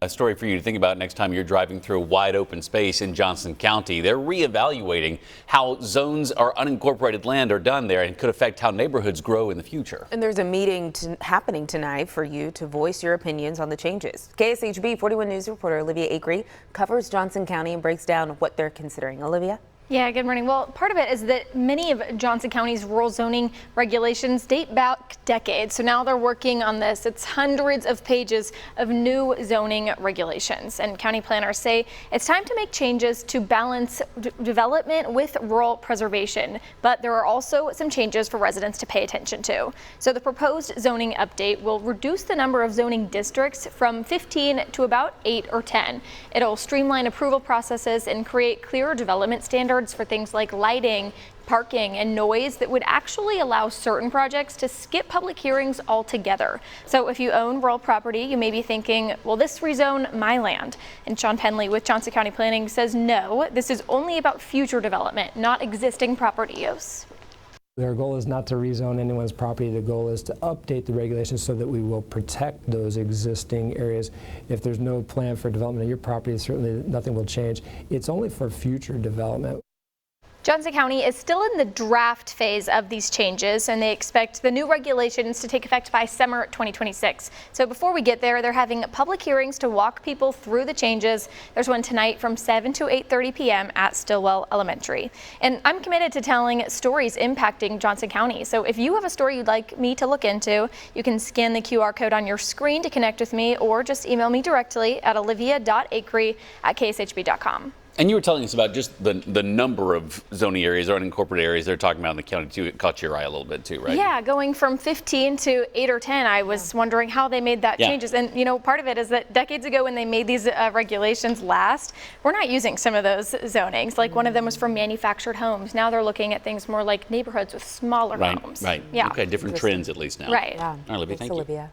A story for you to think about next time you're driving through a wide open space in Johnson County. They're reevaluating how zones or unincorporated land are done there and could affect how neighborhoods grow in the future. And there's a meeting happening tonight for you to voice your opinions on the changes. KSHB 41 News reporter Olivia Acree covers Johnson County and breaks down what they're considering. Olivia? Yeah, good morning. Well, part of it is that many of Johnson County's rural zoning regulations date back decades. So now they're working on this. It's hundreds of pages of new zoning regulations. And county planners say it's time to make changes to balance development with rural preservation. But there are also some changes for residents to pay attention to. So the proposed zoning update will reduce the number of zoning districts from 15 to about 8 or 10. It'll streamline approval processes and create clearer development standards for things like lighting, parking, and noise that would actually allow certain projects to skip public hearings altogether. So if you own rural property, you may be thinking, will this rezone my land? And Sean Penley with Johnson County Planning says no, this is only about future development, not existing property use. Our goal is not to rezone anyone's property. The goal is to update the regulations so that we will protect those existing areas. If there's no plan for development of your property, certainly nothing will change. It's only for future development. Johnson County is still in the draft phase of these changes, and they expect the new regulations to take effect by summer 2026. So before we get there, they're having public hearings to walk people through the changes. There's one tonight from 7 to 8:30 p.m. at Stillwell Elementary. And I'm committed to telling stories impacting Johnson County. So if you have a story you'd like me to look into, you can scan the QR code on your screen to connect with me, or just email me directly at olivia.acree@kshb.com. And you were telling us about just the number of zoning areas or unincorporated areas they're talking about in the county too. It caught your eye a little bit too, right? Yeah, going from 15 to 8 or 10, I was wondering how they made that changes. And you know, part of it is that decades ago when they made these regulations last, we're not using some of those zonings. Like one of them was for manufactured homes. Now they're looking at things more like neighborhoods with smaller homes. Right. Yeah. Okay, different trends at least now. Right. Yeah. All right, Olivia, thank you. Olivia.